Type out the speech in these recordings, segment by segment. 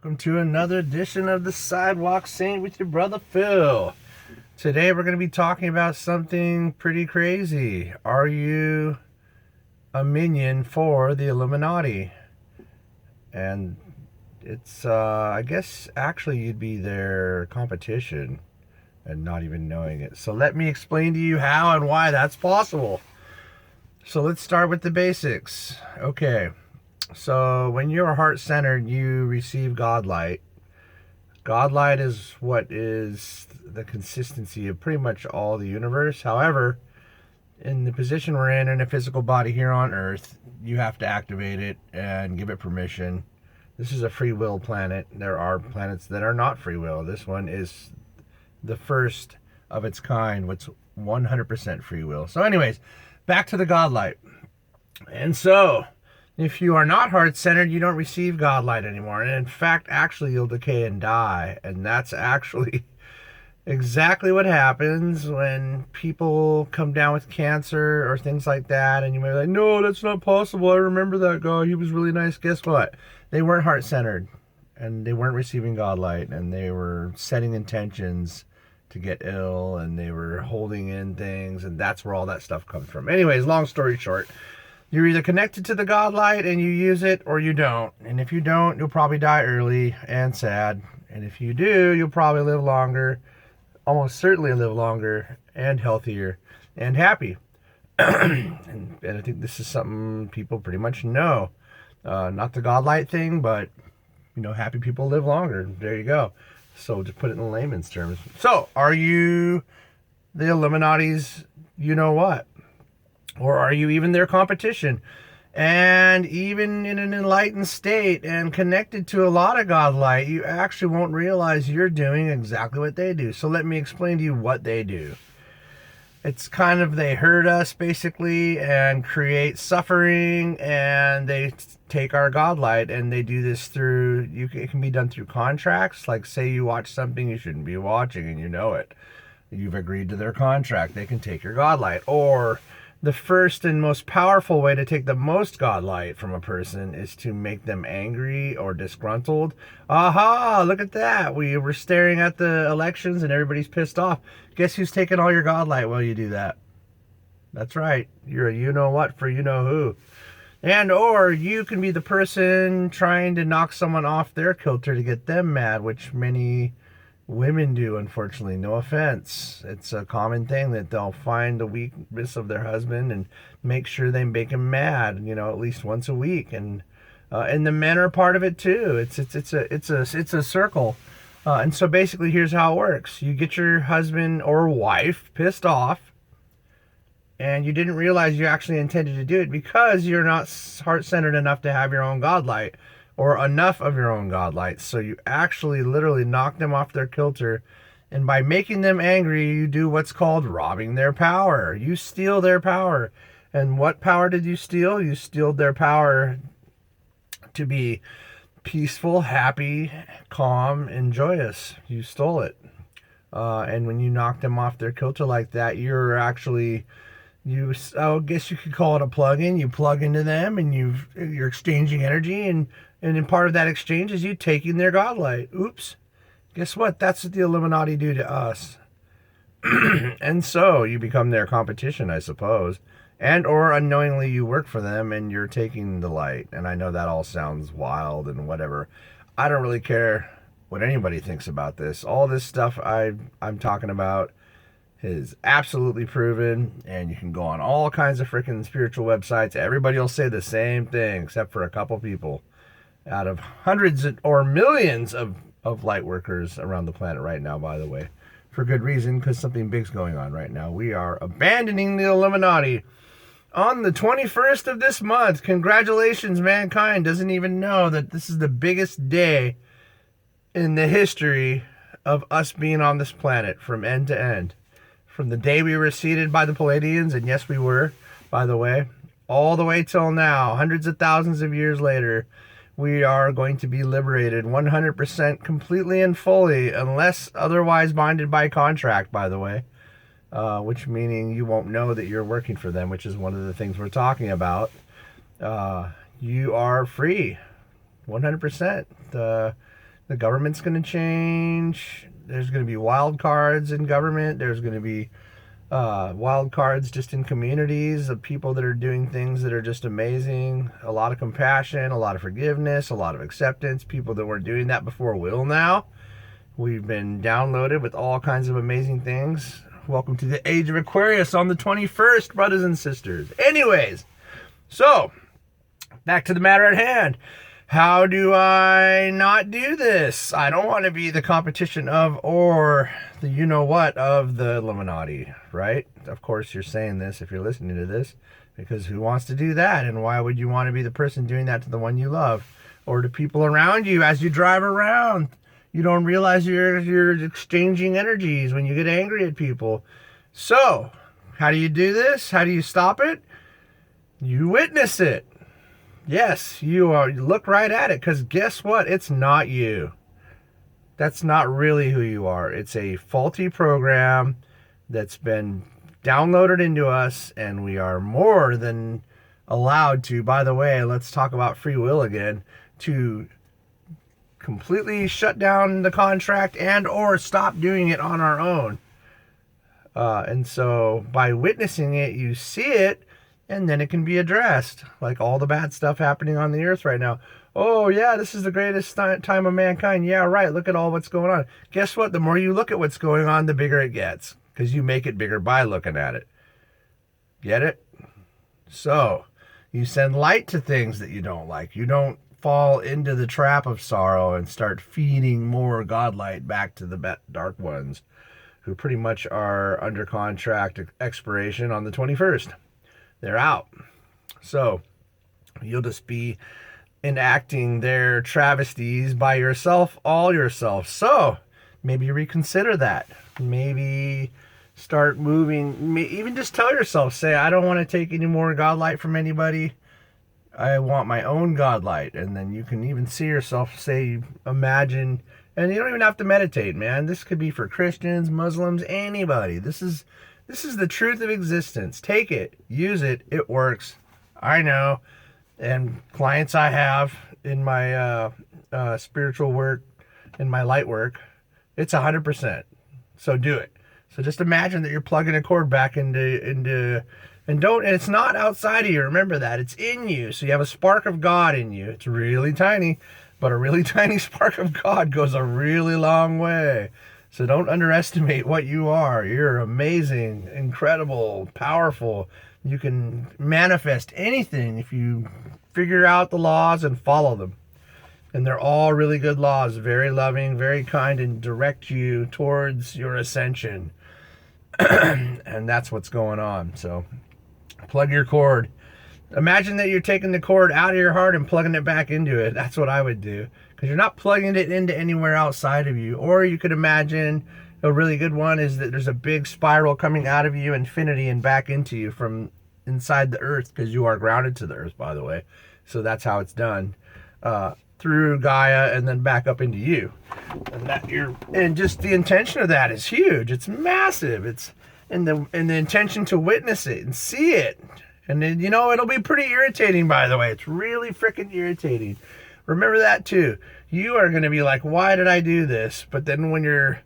Welcome to another edition of the Sidewalk Saint with your brother Phil. Today we're going to be talking about something pretty crazy. Are you a minion for the Illuminati? And it's, I guess actually you'd be their competition and not even knowing it. So let me explain to you how and why that's possible. So let's start with the basics. Okay. So when you're heart-centered, you receive Godlight. Godlight is what is the consistency of pretty much all the universe. However, in the position we're in a physical body here on Earth, you have to activate it and give it permission. This is a free will planet. There are planets that are not free will. This one is the first of its kind, what's 100% free will. So anyways, back to the Godlight. And so if you are not heart-centered, you don't receive Godlight anymore. And in fact, actually, you'll decay and die. And that's actually exactly what happens when people come down with cancer or things like that. And you may be like, no, that's not possible. I remember that guy. He was really nice. Guess what? They weren't heart-centered. And they weren't receiving Godlight. And they were setting intentions to get ill. And they were holding in things. And that's where all that stuff comes from. Anyways, long story short, you're either connected to the Godlight and you use it, or you don't. And if you don't, you'll probably die early and sad. And if you do, you'll probably live longer, almost certainly live longer and healthier and happy. and I think this is something people pretty much know. Not the Godlight thing, but, you know, happy people live longer. There you go. So to put it in layman's terms. So, are you the Illuminati's you-know-what? Or are you even their competition? And even in an enlightened state and connected to a lot of Godlight, you actually won't realize you're doing exactly what they do. So let me explain to you what they do. It's kind of, they hurt us basically and create suffering, and they take our Godlight, and they do this through, it can be done through contracts. Like say you watch something you shouldn't be watching and you know it. You've agreed to their contract. They can take your Godlight. Or the first and most powerful way to take the most Godlight from a person is to make them angry or disgruntled. Aha, look at that. We were staring at the elections and everybody's pissed off. Guess who's taking all your Godlight while you do that? That's right. You're a you-know-what for you-know-who. And or you can be the person trying to knock someone off their kilter to get them mad, which many women do, unfortunately. No offense. It's a common thing that they'll find the weakness of their husband and make sure they make him mad, you know, at least once a week. And the men are part of it too. It's a circle. And so basically, here's how it works: you get your husband or wife pissed off, and you didn't realize you actually intended to do it because you're not heart-centered enough to have your own Godlight, or enough of your own Godlight. So you actually literally knock them off their kilter, and by making them angry, you do what's called robbing their power. You steal their power. And what power did you steal? You steal their power to be peaceful, happy, calm, and joyous. You stole it. And when you knock them off their kilter like that, you're actually, I guess you could call it a plug-in. You plug into them, and you're exchanging energy, and in part of that exchange is you taking their Godlight. Oops. Guess what? That's what the Illuminati do to us. And so you become their competition, I suppose. And or unknowingly you work for them and you're taking the light. And I know that all sounds wild and whatever. I don't really care what anybody thinks about this. All this stuff I'm talking about is absolutely proven, and you can go on all kinds of freaking spiritual websites. Everybody will say the same thing except for a couple people out of hundreds or millions of light workers around the planet right now, by the way. For good reason, because something big's going on right now. We are abandoning the Illuminati on the 21st of this month. Congratulations, mankind doesn't even know that this is the biggest day in the history of us being on this planet from end to end. From the day we were seeded by the Palladians, and yes, we were, by the way, all the way till now, hundreds of thousands of years later, we are going to be liberated 100% completely and fully, unless otherwise binded by contract, by the way, which meaning you won't know that you're working for them, which is one of the things we're talking about. You are free 100%. The government's going to change. There's going to be wild cards in government. There's going to be wild cards just in communities of people that are doing things that are just amazing. A lot of compassion, a lot of forgiveness, a lot of acceptance. People that weren't doing that before will now. We've been downloaded with all kinds of amazing things. Welcome to the age of Aquarius on the 21st, brothers and sisters. Anyways, so back to the matter at hand. How do I not do this? I don't want to be the competition of or the you-know-what of the Illuminati, right? Of course you're saying this if you're listening to this, because who wants to do that? And why would you want to be the person doing that to the one you love or to people around you as you drive around? You don't realize you're exchanging energies when you get angry at people. So, how do you do this? How do you stop it? You witness it. Yes, you look right at it, because guess what? It's not you. That's not really who you are. It's a faulty program that's been downloaded into us, and we are more than allowed to, by the way, let's talk about free will again, to completely shut down the contract and or stop doing it on our own. And so by witnessing it, you see it, and then it can be addressed, like all the bad stuff happening on the earth right now. Oh, yeah, this is the greatest time of mankind. Yeah, right, look at all what's going on. Guess what? The more you look at what's going on, the bigger it gets, because you make it bigger by looking at it. Get it? So, you send light to things that you don't like. You don't fall into the trap of sorrow and start feeding more Godlight back to the dark ones, who pretty much are under contract expiration on the 21st. They're out. So you'll just be enacting their travesties by yourself, all yourself. So maybe reconsider that. Maybe start moving. Even just tell yourself, say, I don't want to take any more Godlight from anybody. I want my own Godlight. And then you can even see yourself, say, imagine, and you don't even have to meditate, man. This could be for Christians, Muslims, anybody. This is the truth of existence. Take it, use it, it works. I know. And clients I have in my spiritual work, in my light work, it's 100%. So do it. So just imagine that you're plugging a cord back into and it's not outside of you. Remember that. It's in you. So you have a spark of God in you. It's really tiny, but a really tiny spark of God goes a really long way. So don't underestimate what you are. You're amazing, incredible, powerful. You can manifest anything if you figure out the laws and follow them. And they're all really good laws, very loving, very kind, and direct you towards your ascension. And that's what's going on. So plug your cord. Imagine that you're taking the cord out of your heart and plugging it back into it. That's what I would do. Because you're not plugging it into anywhere outside of you. Or you could imagine, a really good one is that there's a big spiral coming out of you, infinity, and back into you from inside the earth, because you are grounded to the earth, by the way. So that's how it's done. Through Gaia and then back up into you. And just the intention of that is huge. It's massive. It's and the intention to witness it and see it. And then, it'll be pretty irritating, by the way. It's really freaking irritating. Remember that too. You are going to be like, why did I do this? But then when you're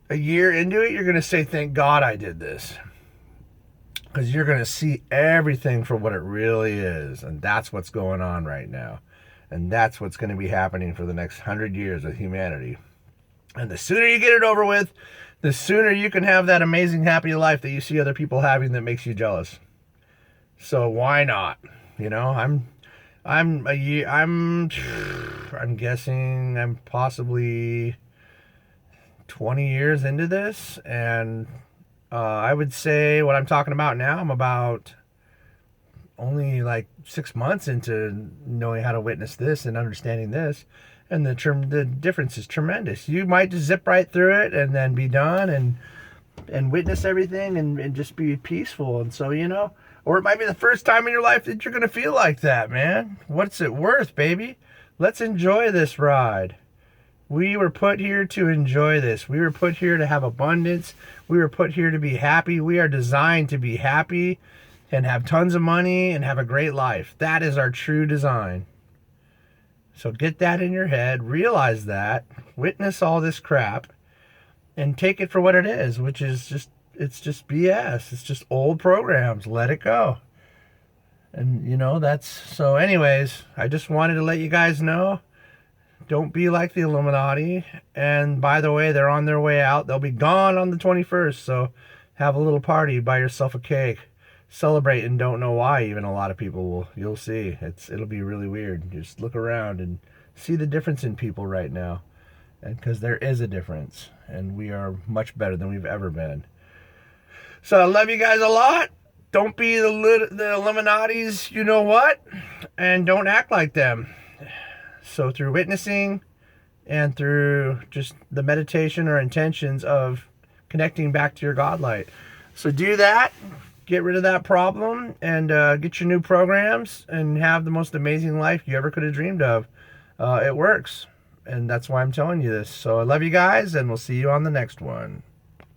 a year into it, you're going to say, thank God I did this. Because you're going to see everything for what it really is. And that's what's going on right now. And that's what's going to be happening for the next 100 years of humanity. And the sooner you get it over with, the sooner you can have that amazing, happy life that you see other people having that makes you jealous. So why not? I'm guessing I'm possibly 20 years into this, and I would say what I'm talking about now, I'm about only like 6 months into knowing how to witness this and understanding this, and the difference is tremendous. You might just zip right through it and then be done and witness everything and just be peaceful. And so, or it might be the first time in your life that you're going to feel like that, man. What's it worth, baby? Let's enjoy this ride. We were put here to enjoy this. We were put here to have abundance. We were put here to be happy. We are designed to be happy and have tons of money and have a great life. That is our true design. So get that in your head, realize that, witness all this crap, and take it for what it is, which is just, it's just BS. It's just old programs. Let it go. And, you know, that's, so anyways, I just wanted to let you guys know, don't be like the Illuminati. And by the way, they're on their way out. They'll be gone on the 21st, so have a little party, buy yourself a cake, celebrate, and don't know why. Even a lot of people will, you'll see. It'll be really weird. Just look around and see the difference in people right now. And because there is a difference, and we are much better than we've ever been. So I love you guys a lot. Don't be the Illuminati's you know what, and don't act like them. So through witnessing and through just the meditation or intentions of connecting back to your Godlight. So do that, get rid of that problem, and get your new programs and have the most amazing life you ever could have dreamed of. It works, and that's why I'm telling you this. So I love you guys, and we'll see you on the next one.